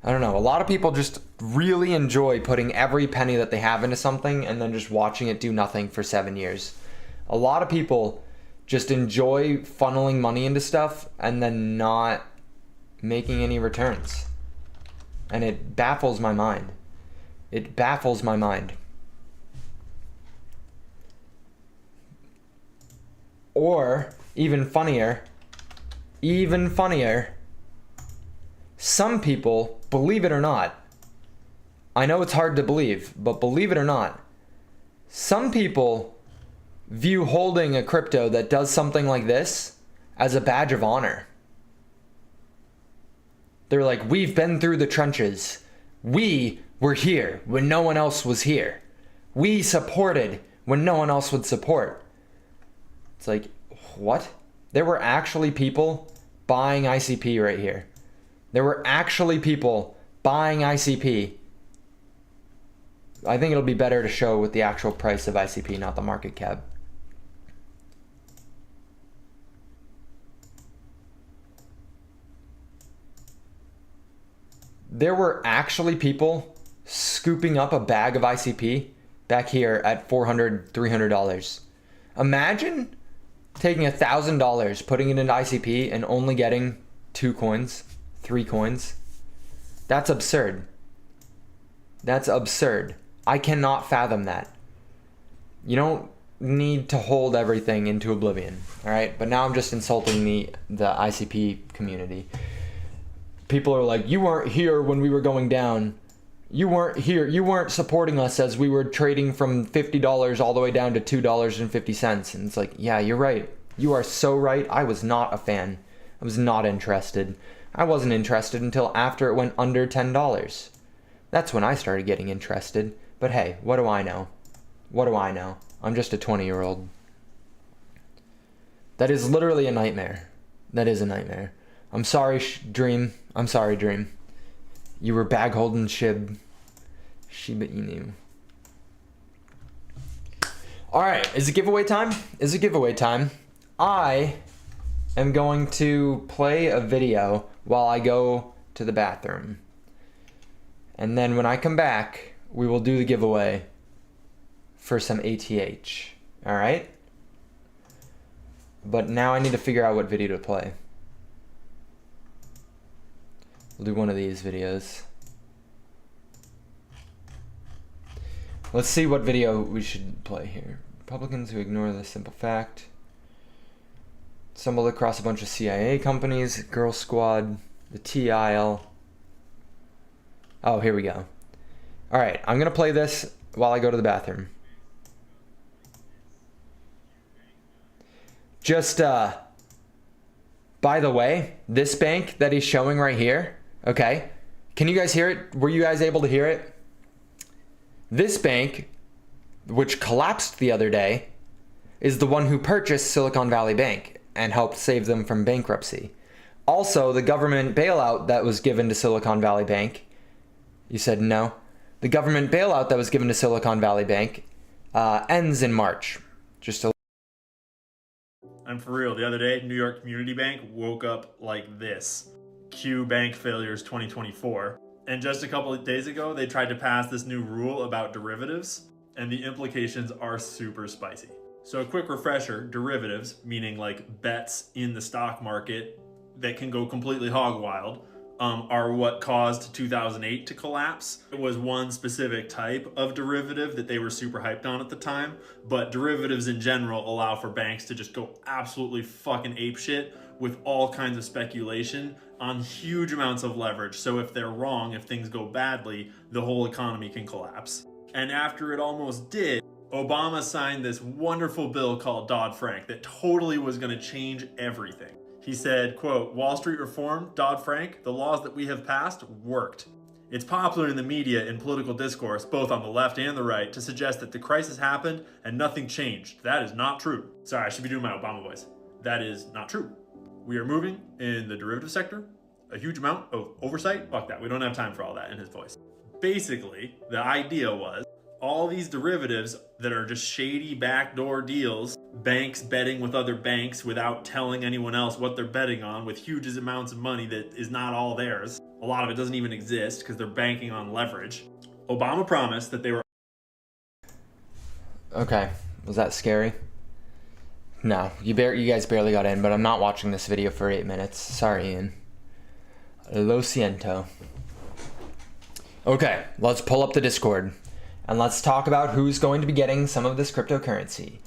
I don't know. A lot of people just really enjoy putting every penny that they have into something and then just watching it do nothing for 7 years. A lot of people just enjoy funneling money into stuff and then not making any returns. And it baffles my mind. It baffles my mind. Or even funnier, some people, believe it or not, I know it's hard to believe, but believe it or not, some people view holding a crypto that does something like this as a badge of honor. They're like, we've been through the trenches. We were here when no one else was here. We supported when no one else would support. It's like, what? There were actually people buying ICP right here. There were actually people buying ICP. I think it'll be better to show with the actual price of ICP, not the market cap. There were actually people scooping up a bag of ICP back here at $400, $300. Imagine taking $1,000, putting it into ICP and only getting 2 coins, 3 coins. That's absurd. That's absurd. I cannot fathom that. You don't need to hold everything into oblivion, all right? But now I'm just insulting the ICP community. People are like, you weren't here when we were going down. You weren't here. You weren't supporting us as we were trading from $50 all the way down to $2.50. And it's like, yeah, you're right. You are so right. I was not a fan. I was not interested. I wasn't interested until after it went under $10. That's when I started getting interested. But hey, what do I know? What do I know? I'm just a 20-year-old. That is literally a nightmare. That is a nightmare. I'm sorry, Dream. I'm sorry, Dream. You were bag holding Shib. Shiba Inu. Alright, is it giveaway time? Is it giveaway time? I am going to play a video while I go to the bathroom. And then when I come back, we will do the giveaway for some ATH. All right? But now I need to figure out what video to play. We'll do one of these videos. Let's see what video we should play here. Republicans who ignore the simple fact. Stumbled across a bunch of CIA companies. Girl Squad. The T-Aisle. Oh, here we go. Alright, I'm gonna play this while I go to the bathroom. Just, by the way, this bank that he's showing right here, okay? Can you guys hear it? Were you guys able to hear it? This bank, which collapsed the other day, is the one who purchased Silicon Valley Bank and helped save them from bankruptcy. Also, the government bailout that was given to Silicon Valley Bank, you said no? The government bailout that was given to Silicon Valley Bank ends in March. Just a And for real, the other day, New York Community Bank woke up like this. Q Bank Failures 2024. And just a couple of days ago, they tried to pass this new rule about derivatives, and the implications are super spicy. So a quick refresher, derivatives, meaning like bets in the stock market that can go completely hog wild, are what caused 2008 to collapse. It was one specific type of derivative that they were super hyped on at the time, but derivatives in general allow for banks to just go absolutely fucking apeshit with all kinds of speculation on huge amounts of leverage. So if they're wrong, if things go badly, the whole economy can collapse. And after it almost did, Obama signed this wonderful bill called Dodd-Frank that totally was going to change everything. He said, quote, Wall Street reform, Dodd-Frank, the laws that we have passed worked. It's popular in the media and political discourse, both on the left and the right, to suggest that the crisis happened and nothing changed. That is not true. Sorry, I should be doing my Obama voice. That is not true. We are moving in the derivative sector, a huge amount of oversight. Fuck that, we don't have time for all that in his voice. Basically, the idea was all these derivatives that are just shady backdoor deals, banks betting with other banks without telling anyone else what they're betting on with huge amounts of money that is not all theirs. A lot of it doesn't even exist because they're banking on leverage. Obama promised that they were... Okay, was that scary? No, you guys barely got in, but I'm not watching this video for 8 minutes. Sorry, Ian. Lo siento. Okay, let's pull up the Discord, and let's talk about who's going to be getting some of this cryptocurrency.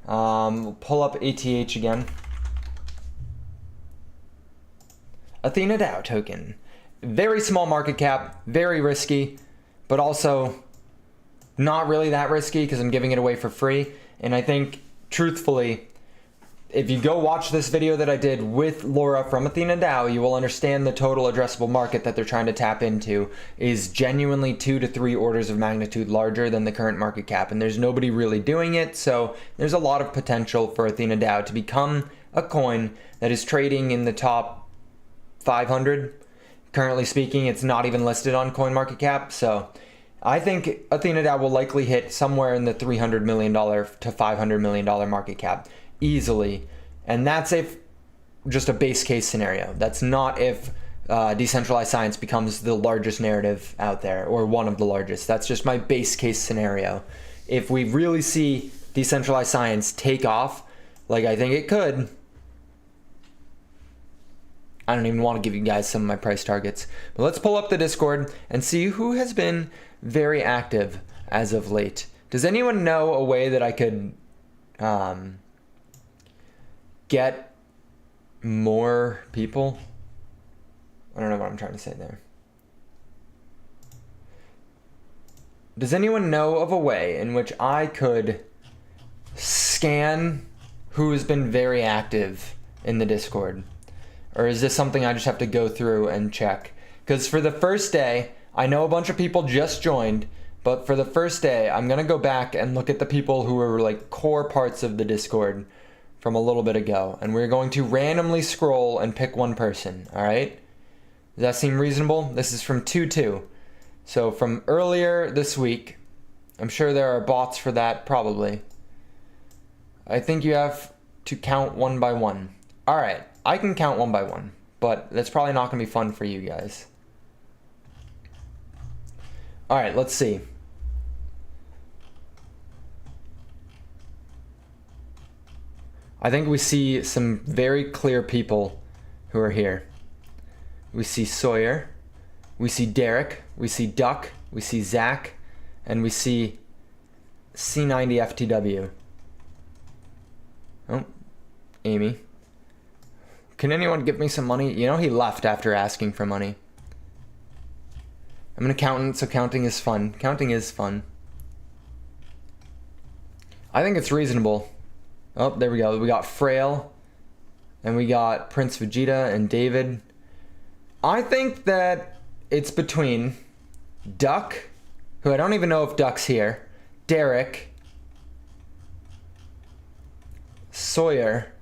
We'll pull up ATH again. Athena DAO token. Very small market cap, very risky, but also not really that risky because I'm giving it away for free. And I think, truthfully, if you go watch this video that I did with Laura from Athena DAO, you will understand the total addressable market that they're trying to tap into is genuinely 2 to 3 orders of magnitude larger than the current market cap. And there's nobody really doing it. So there's a lot of potential for Athena DAO to become a coin that is trading in the top 500. Currently speaking, it's not even listed on CoinMarketCap. So I think Athena DAO will likely hit somewhere in the $300 million to $500 million market cap easily. And that's if just a base case scenario. That's not if decentralized science becomes the largest narrative out there or one of the largest. That's just my base case scenario. If we really see decentralized science take off, like I think it could, I don't even want to give you guys some of my price targets. But let's pull up the Discord and see who has been very active as of late. Does anyone know a way that I could get more people? I don't know what I'm trying to say there. Does anyone know of a way in which I could scan who has been very active in the Discord? Or is this something I just have to go through and check? Because for the first day, I know a bunch of people just joined, but for the first day, I'm going to go back and look at the people who were like core parts of the Discord from a little bit ago. And we're going to randomly scroll and pick one person, all right? Does that seem reasonable? This is from 2-2. So from earlier this week, I'm sure there are bots for that, probably. I think you have to count one by one. All right, I can count one by one. but that's probably not going to be fun for you guys. All right, let's see. I think we see some very clear people who are here. We see Sawyer, we see Derek, we see Duck, we see Zach, and we see C90 FTW. Oh, Amy. Can anyone give me some money? You know, he left after asking for money. I'm an accountant, so counting is fun. Counting is fun. I think it's reasonable. Oh, there we go. We got Frail, and we got Prince Vegeta and David. I think that it's between Duck, who I don't even know if Duck's here, Derek, Sawyer,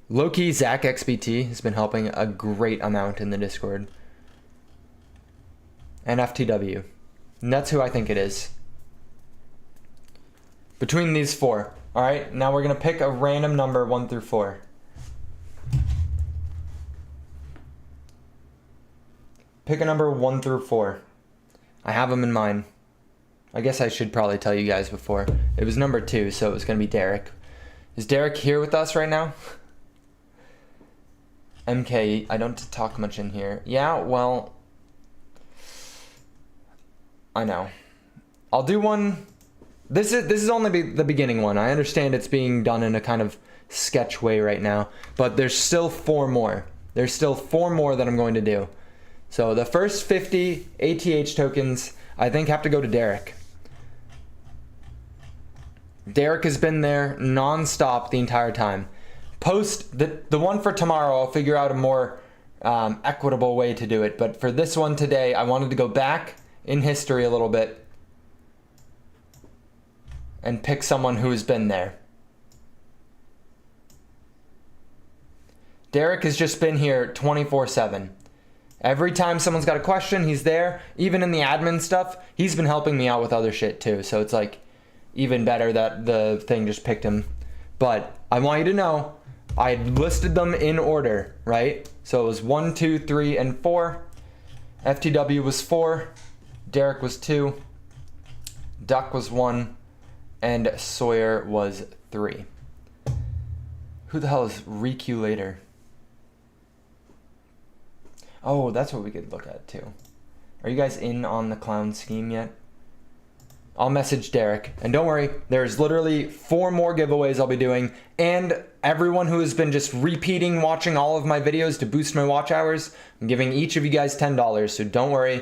Loki. Zach XBT has been helping a great amount in the Discord, and FTW. And that's who I think it is. Between these four. Alright, now we're going to pick a random number 1 through 4. Pick a number 1 through 4. I have them in mind. I guess I should probably tell you guys before. It was number 2, so it was going to be Derek. Is Derek here with us right now? MK, I don't talk much in here. Yeah, well, I know. I'll do one. This is only the beginning one. I understand it's being done in a kind of sketch way right now, but there's still 4 more. There's still 4 more that I'm going to do. So the first 50 ATH tokens, I think, have to go to Derek. Derek has been there non-stop the entire time. Post the one for tomorrow, I'll figure out a more equitable way to do it. But for this one today, I wanted to go back in history a little bit and pick someone who has been there. Derek has just been here 24/7. Every time someone's got a question, he's there. Even in the admin stuff, he's been helping me out with other shit too. So it's like even better that the thing just picked him. But I want you to know, I listed them in order, right? So it was 1, 2, 3, and 4. FTW was 4. Derek was 2. Duck was 1. And Sawyer was 3. Who the hell is Reculator? Oh, that's what we could look at too. Are you guys in on the clown scheme yet? I'll message Derek. And don't worry, there's literally 4 more giveaways I'll be doing. And everyone who has been just repeating watching all of my videos to boost my watch hours, I'm giving each of you guys $10. So don't worry.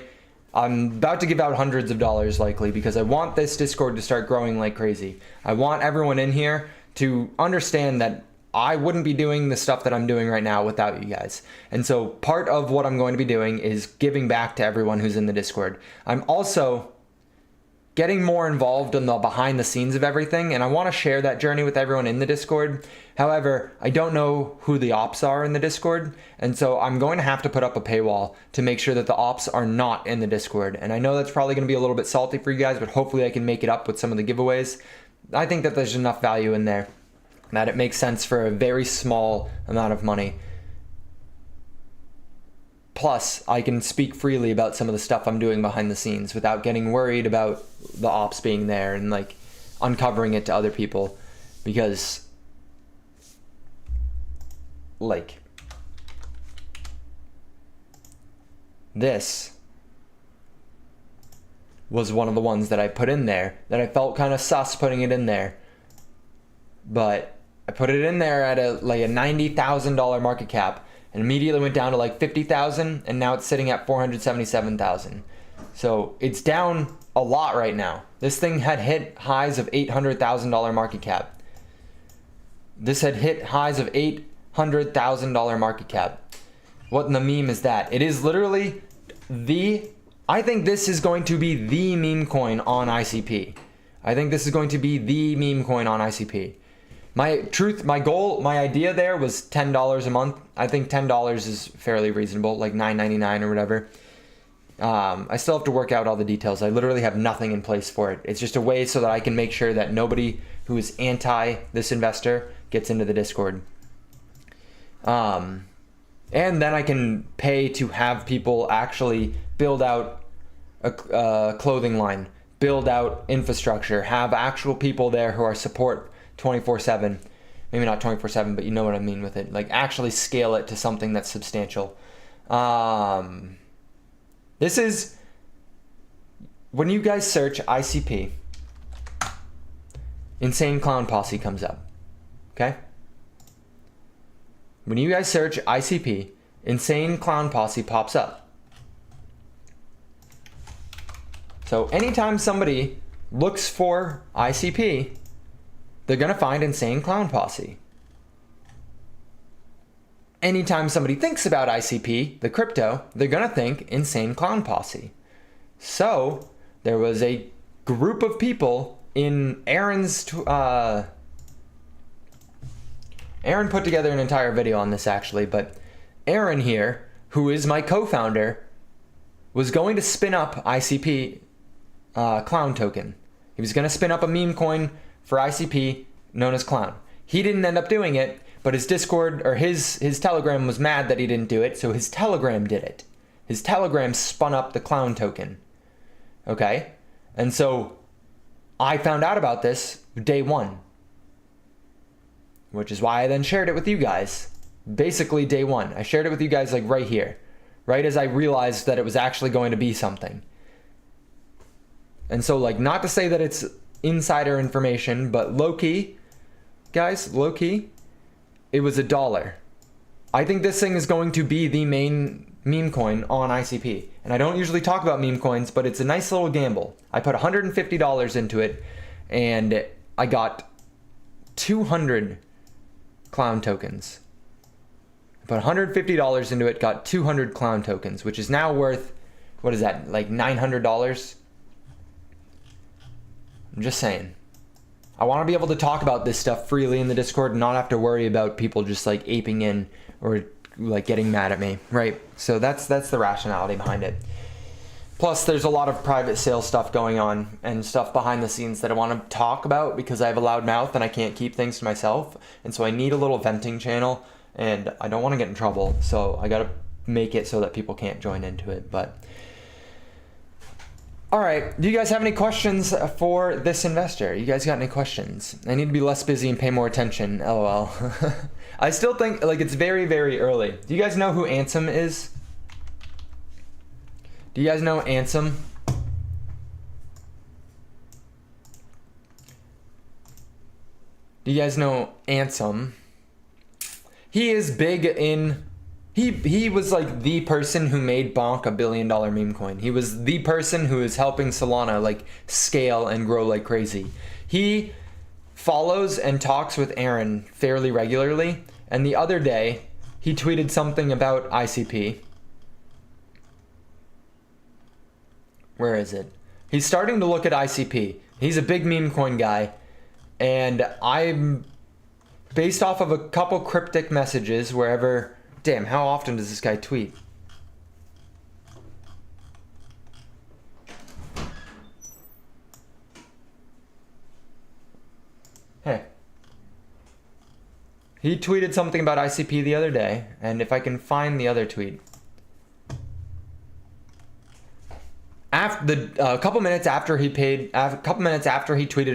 I'm about to give out hundreds of dollars likely because I want this Discord to start growing like crazy. I want everyone in here to understand that I wouldn't be doing the stuff that I'm doing right now without you guys. And so part of what I'm going to be doing is giving back to everyone who's in the Discord. I'm also getting more involved in the behind the scenes of everything, and I want to share that journey with everyone in the Discord. However, I don't know who the ops are in the Discord, and so I'm going to have to put up a paywall to make sure that the ops are not in the Discord. And I know that's probably going to be a little bit salty for you guys, but hopefully I can make it up with some of the giveaways. I think that there's enough value in there that it makes sense for a very small amount of money. Plus, I can speak freely about some of the stuff I'm doing behind the scenes without getting worried about the ops being there and like uncovering it to other people, because like this was one of the ones that I put in there that I felt kind of sus putting it in there, but I put it in there at a $90,000 market cap and immediately went down to like 50,000, and now it's sitting at 477,000. So it's down a lot right now. This thing had hit highs of $800,000 market cap. This had hit highs of $800,000 market cap. What in the meme is that? It is literally I think this is going to be the meme coin on ICP. I think this is going to be the meme coin on ICP. My goal, my idea there was $10 a month. I think $10 is fairly reasonable, like $9.99 or whatever. I still have to work out all the details. I literally have nothing in place for it. It's just a way so that I can make sure that nobody who is anti this investor gets into the Discord. And then I can pay to have people actually build out a clothing line, build out infrastructure, have actual people there who are support 24/7. Maybe not 24/7, but you know what I mean with it. Like actually scale it to something that's substantial. This is when you guys search ICP, Insane Clown Posse comes up. Okay? When you guys search ICP, Insane Clown Posse pops up. So anytime somebody looks for ICP, they're going to find Insane Clown Posse. Anytime somebody thinks about ICP, the crypto, they're going to think Insane Clown Posse. So there was a group of people in Aaron's... Aaron put together an entire video on this actually, but Aaron here, who is my co-founder, was going to spin up ICP Clown token. He was going to spin up a meme coin for ICP known as Clown. He didn't end up doing it, but his Discord or his Telegram was mad that he didn't do it, so his Telegram did it. His Telegram spun up the Clown token. Okay? And so I found out about this day one, which is why I then shared it with you guys. Basically day one. I shared it with you guys like right here, right as I realized that it was actually going to be something. And so like, not to say that it's insider information, but low-key, guys, low-key, it was $1. I think this thing is going to be the main meme coin on ICP. And I don't usually talk about meme coins, but it's a nice little gamble. I put $150 into it, and I got 200 clown tokens. I put $150 into it, got 200 clown tokens, which is now worth, what is that, like $900? I'm just saying. I want to be able to talk about this stuff freely in the Discord and not have to worry about people just like aping in or like getting mad at me, right? So that's the rationality behind it. Plus, there's a lot of private sale stuff going on and stuff behind the scenes that I want to talk about because I have a loud mouth and I can't keep things to myself. And so I need a little venting channel and I don't want to get in trouble. So I got to make it so that people can't join into it. But all right, do you guys have any questions for this investor? You guys got any questions? I need to be less busy and pay more attention, lol. I still think like it's very, very early. Do you guys know who Ansem is? Do you guys know Ansem? Do you guys know Ansem? He is big in... He was like the person who made Bonk $1 billion meme coin. He was the person who is helping Solana like scale and grow like crazy. He follows and talks with Aaron fairly regularly. And the other day, he tweeted something about ICP. Where is it? He's starting to look at ICP. He's a big meme coin guy. And I'm based off of a couple cryptic messages wherever... Damn, how often does this guy tweet? Hey. He tweeted something about ICP the other day, and if I can find the other tweet. A couple minutes after he tweeted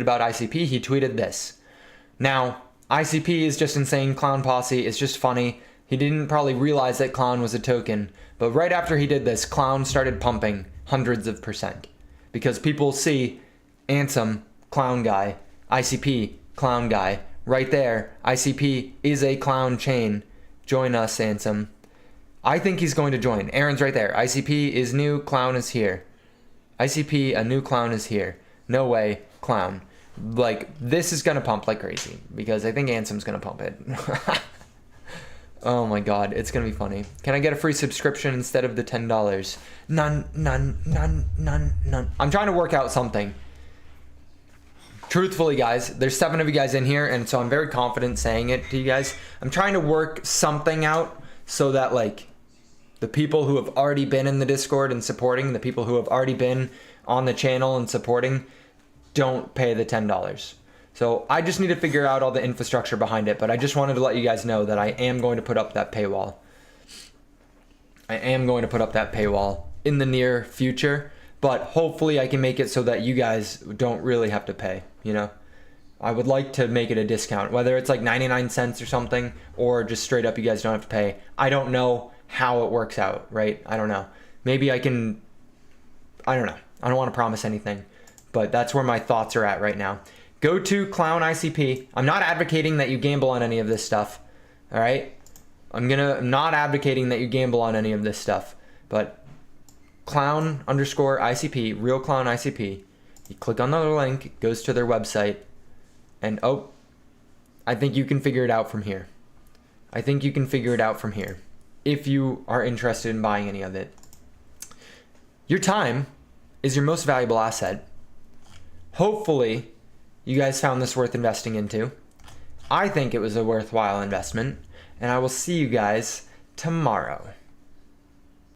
about ICP, he tweeted this. Now, ICP is just Insane Clown Posse. It's just funny. He didn't probably realize that Clown was a token, but right after he did this, Clown started pumping hundreds of %. Because people see Ansem, Clown guy, ICP, Clown guy, right there. ICP is a clown chain. Join us, Ansem. I think he's going to join. Aaron's right there. ICP is new, Clown is here. ICP, a new Clown is here. No way, Clown. Like, this is gonna pump like crazy, because I think Ansem's gonna pump it. Oh my god, it's gonna be funny. Can I get a free subscription instead of the $10? None. I'm trying to work out something. Truthfully, guys, there's 7 of you guys in here, and so I'm very confident saying it to you guys. I'm trying to work something out so that, like, the people who have already been in the Discord and supporting, the people who have already been on the channel and supporting, don't pay the $10. So I just need to figure out all the infrastructure behind it, but I just wanted to let you guys know that I am going to put up that paywall. I am going to put up that paywall in the near future, but hopefully I can make it so that you guys don't really have to pay, you know? I would like to make it a discount, whether it's like 99 cents or something, or just straight up you guys don't have to pay. I don't know how it works out, right? I don't know. Maybe I can, I don't know. I don't want to promise anything, but that's where my thoughts are at right now. Go to Clown ICP. I'm not advocating that you gamble on any of this stuff, all right? I'm not advocating that you gamble on any of this stuff, but clown_ICP, real clown ICP. You click on the link, it goes to their website, and oh, I think you can figure it out from here. I think you can figure it out from here if you are interested in buying any of it. Your time is your most valuable asset. Hopefully, you guys found this worth investing into. I think it was a worthwhile investment, and I will see you guys tomorrow.